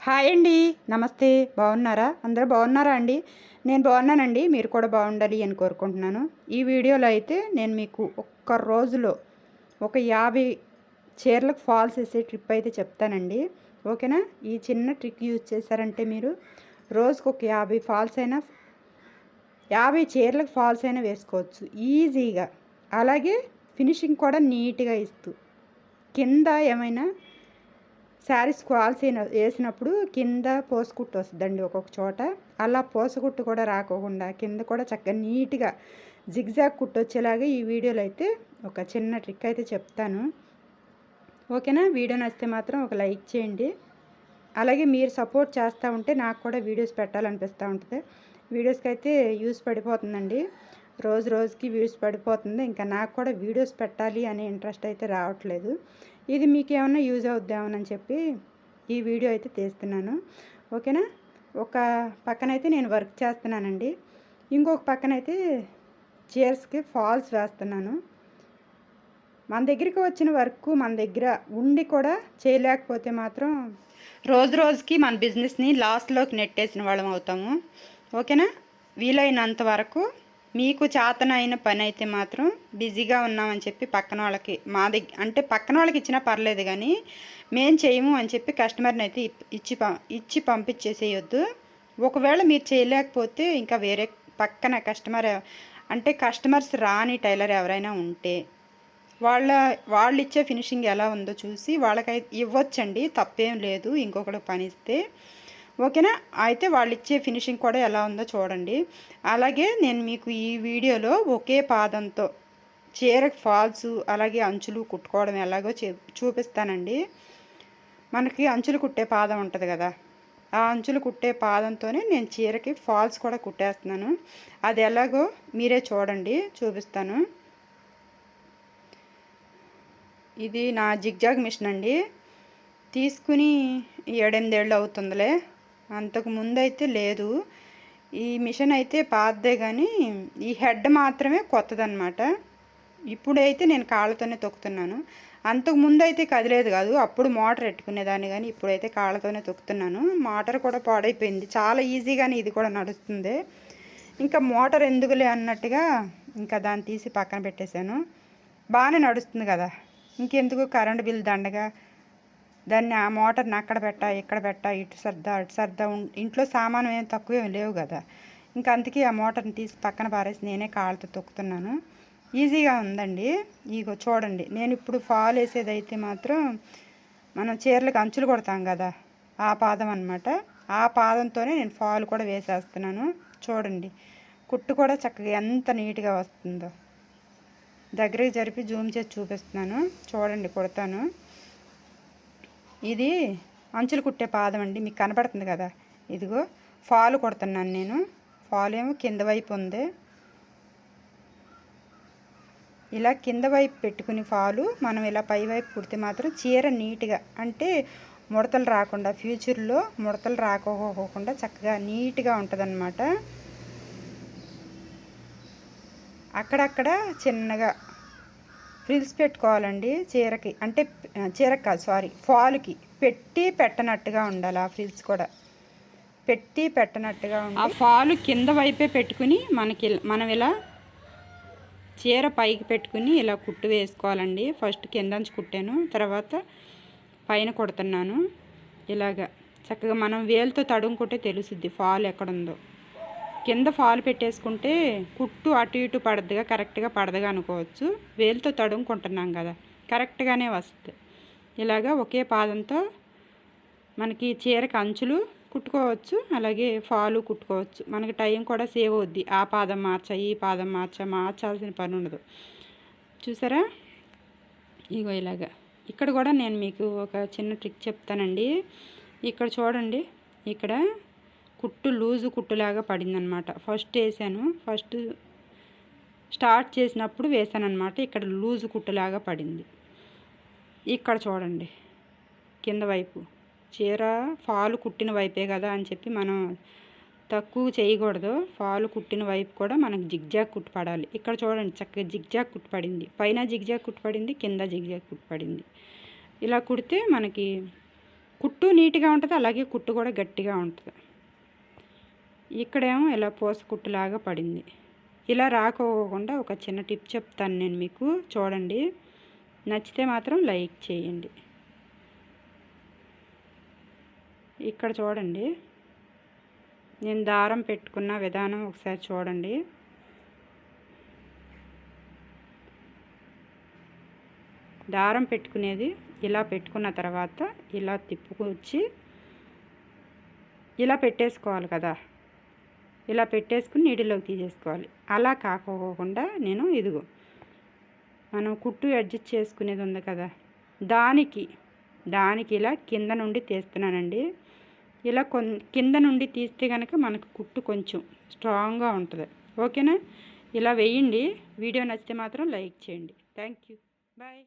Hi అండి. నమస్తే. బాగున్నారా? అందరూ బాగున్నారా అండి? నేను బాగున్నానండి. మీరు కూడా బాగుండాలి అని కోరుకుంటున్నాను. ఈ వీడియోలో అయితే నేను మీకు ఒక్క రోజులో ఒక 50 చీరలకు ఫాల్స్ వేసే ట్రిప్ అయితే చెప్తానండి. ఓకేనా? ఈ చిన్న ట్రిక్ యూజ్ చేశారంటే మీరు రోజుకు ఒక 50 ఫాల్స్ అయినా 50 చీరలకు ఫాల్స్ అయినా వేసుకోవచ్చు ఈజీగా. అలాగే ఫినిషింగ్ కూడా నీట్గా ఇస్తూ కింద ఏమైనా శారీస్ ఫాల్స్ వేసినప్పుడు కింద పోసుకుట్టు వస్తుందండి ఒక్కొక్క చోట. అలా పోసకుట్టు కూడా రాకోకుండా కింద కూడా చక్కగా నీట్గా జిగ్జాగ్ కుట్టు వచ్చేలాగా ఈ వీడియోలో అయితే ఒక చిన్న ట్రిక్ అయితే చెప్తాను. ఓకేనా? వీడియో నచ్చితే మాత్రం ఒక లైక్ చేయండి. అలాగే మీరు సపోర్ట్ చేస్తూ ఉంటే నాకు కూడా వీడియోస్ పెట్టాలనిపిస్తూ ఉంటుంది. వీడియోస్కి అయితే యూస్ పడిపోతుందండి. రోజు రోజుకి వ్యూస్ పడిపోతుంది. ఇంకా నాకు కూడా వీడియోస్ పెట్టాలి అనే ఇంట్రెస్ట్ అయితే రావట్లేదు. ఇది మీకు ఏమన్నా యూజ్ అవుద్దామని చెప్పి ఈ వీడియో అయితే తీస్తున్నాను. ఓకేనా? ఒక పక్కనైతే నేను వర్క్ చేస్తున్నానండి. ఇంకొక పక్కనైతే చైర్స్కి ఫాల్స్ వేస్తున్నాను. మన దగ్గరికి వచ్చిన వర్క్ మన దగ్గర ఉండి కూడా చేయలేకపోతే మాత్రం రోజు రోజుకి మన బిజినెస్ని లాస్లోకి నెట్టేసిన వాళ్ళం అవుతాము. ఓకేనా? వీలైనంత వరకు మీకు చేతనైన పని అయితే మాత్రం బిజీగా ఉన్నామని చెప్పి పక్కన వాళ్ళకి అంటే పక్కన వాళ్ళకి ఇచ్చినా పర్లేదు, కానీ మేము చేయము అని చెప్పి కస్టమర్ని అయితే ఇచ్చి పంపించేసేయొద్దు. ఒకవేళ మీరు చేయలేకపోతే ఇంకా వేరే పక్కన కస్టమర్స్ రాని టైలర్ ఎవరైనా ఉంటే వాళ్ళు ఇచ్చే ఫినిషింగ్ ఎలా ఉందో చూసి వాళ్ళకైతే ఇవ్వచ్చండి, తప్పేం లేదు ఇంకొకటి పని ఇస్తే. ఓకేనా? అయితే వాళ్ళు ఇచ్చే ఫినిషింగ్ కూడా ఎలా ఉందో చూడండి. అలాగే నేను మీకు ఈ వీడియోలో ఒకే పాదంతో చీరకు ఫాల్స్ అలాగే అంచులు కుట్టుకోవడం ఎలాగో చూపిస్తానండి. మనకి అంచులు కుట్టే పాదం ఉంటుంది కదా, ఆ అంచులు కుట్టే పాదంతోనే నేను చీరకి ఫాల్స్ కూడా కుట్టేస్తున్నాను. అది ఎలాగో మీరే చూడండి, చూపిస్తాను. ఇది నా జిగ్జాగ్ మిషన్ అండి. తీసుకుని 7-8 ఏళ్ళు అవుతుందిలే, అంతకు ముందైతే లేదు. ఈ మిషన్ అయితే పాతదే, కానీ ఈ హెడ్ మాత్రమే కొత్తదనమాట. ఇప్పుడైతే నేను కాళ్ళతోనే తొక్కుతున్నాను. అంతకు ముందు అయితే కదిలేదు కాదు, అప్పుడు మోటార్ పెట్టుకునేదాన్ని, కానీ ఇప్పుడైతే కాళ్ళతోనే తొక్కుతున్నాను. మోటార్ కూడా పాడైపోయింది. చాలా ఈజీగానే ఇది కూడా నడుస్తుంది. ఇంకా మోటార్ ఎందుకులే అన్నట్టుగా ఇంకా దాన్ని తీసి పక్కన పెట్టేశాను. బాగానే నడుస్తుంది కదా, ఇంకెందుకు కరెంటు బిల్ దండగా దాన్ని ఆ మోటార్ని అక్కడ ఇక్కడ పెట్టా ఇటు సర్దా అటు సర్దా ఇంట్లో సామాను ఏం తక్కువ లేవు కదా, ఇంకా అందుకే ఆ మోటార్ని తీసి పక్కన పారేసి నేనే కాళ్ళతో తొక్కుతున్నాను. ఈజీగా ఉందండి. ఇగో చూడండి, నేను ఇప్పుడు ఫాల్ వేసేది అయితే మాత్రం మనం చీరలకు అంచులు కొడతాం కదా, ఆ పాదం అనమాట. ఆ పాదంతోనే నేను ఫాల్ కూడా వేసేస్తున్నాను. చూడండి, కుట్టు కూడా చక్కగా ఎంత నీట్గా వస్తుందో. దగ్గరికి జరిపి జూమ్ చేసి చూపిస్తున్నాను, చూడండి, కుడతాను. ఇది అంచులు కుట్టే పాదం అండి, మీకు కనపడుతుంది కదా. ఇదిగో ఫాల్ కుడుతున్నాను నేను. ఫాల్ ఏమో కింద వైపు ఉంది. ఇలా కింద వైపు పెట్టుకుని ఫాలు మనం ఇలా పై వైపు కుడితే మాత్రం చీర నీట్గా, అంటే ముడతలు రాకుండా, ఫ్యూచర్లో ముడతలు రాకోకుండా చక్కగా నీట్గా ఉంటుందన్నమాట. అక్కడక్కడ చిన్నగా ఫ్రిల్స్ పెట్టుకోవాలండి చీరకి, అంటే చీరకు కాదు, ఫాల్కి పెట్టనట్టుగా ఉండాలి. ఆ ఫ్రిల్స్ కూడా పెట్టనట్టుగా ఉండాలి. ఆ ఫాల్ కింద వైపే పెట్టుకుని మనం ఇలా చీర పైకి పెట్టుకుని ఇలా కుట్టు వేసుకోవాలండి. ఫస్ట్ కిందంచి కుట్టాను, తర్వాత పైన కుడుతున్నాను. ఇలాగా చక్కగా మనం వేలుతో తడుముకుంటే తెలుసుద్ది ఫాల్ ఎక్కడుందో. కింద ఫాల్ పెట్టేసుకుంటే కుట్టు అటు ఇటు పడదుగా, కరెక్ట్గా పడదుగా అనుకోవచ్చు. వేలుతో తడుముకుంటున్నాం కదా, కరెక్ట్గానే వస్తుంది. ఇలాగా ఒకే పాదంతో మనకి చీరకు అంచులు కుట్టుకోవచ్చు, అలాగే ఫాలు కుట్టుకోవచ్చు. మనకి టైం కూడా సేవ్ అవుద్ది. ఆ పాదం ఈ పాదం మార్చాల్సిన పని ఉండదు. చూసారా? ఇగో ఇలాగా. ఇక్కడ కూడా నేను మీకు ఒక చిన్న ట్రిక్ చెప్తానండి. ఇక్కడ చూడండి, ఇక్కడ కుట్టు లూజు కుట్టులాగా పడిందనమాట. ఫస్ట్ వేసాను, ఫస్ట్ స్టార్ట్ చేసినప్పుడు వేసాను అనమాట. ఇక్కడ లూజు కుట్టులాగా పడింది. ఇక్కడ చూడండి, కింద వైపు చీర ఫాలు కుట్టిన వైపే కదా అని చెప్పి మనం తక్కువ చేయకూడదు. ఫాలు కుట్టిన వైపు కూడా మనకు జిగ్జాగ్ కుట్టు పడాలి. ఇక్కడ చూడండి, చక్కగా జిగ్జాగ్ కుట్టు పడింది. పైన జిగ్జాగ్ కుట్టు పడింది, కింద జిగ్జాగ్ కుట్టు పడింది. ఇలా కుడితే మనకి కుట్టు నీట్గా ఉంటుంది, అలాగే కుట్టు కూడా గట్టిగా ఉంటుంది. ఇక్కడేమో ఇలా పూస కుట్టులాగా పడింది. ఇలా రాకోకుండా ఒక చిన్న టిప్ చెప్తాను నేను మీకు, చూడండి. నచ్చితే మాత్రం లైక్ చేయండి. ఇక్కడ చూడండి, నేను దారం పెట్టుకున్న విధానం ఒకసారి చూడండి. దారం పెట్టుకునేది ఇలా పెట్టుకున్న తర్వాత ఇలా తిప్పుకొచ్చి ఇలా పెట్టేసుకోవాలి కదా, ఇలా పెట్టేసుకుని నీటిలోకి తీసేసుకోవాలి. అలా కాకోకుండా నేను ఇదిగో మనం కుట్టు అడ్జస్ట్ చేసుకునేది ఉంది కదా, దానికి ఇలా కింద నుండి తీస్తున్నానండి. ఇలా కింద నుండి తీస్తే కనుక మనకు కుట్టు కొంచెం స్ట్రాంగ్గా ఉంటుంది. ఓకేనా? ఇలా వేయండి. వీడియో నచ్చితే మాత్రం లైక్ చేయండి. Thank you. బాయ్.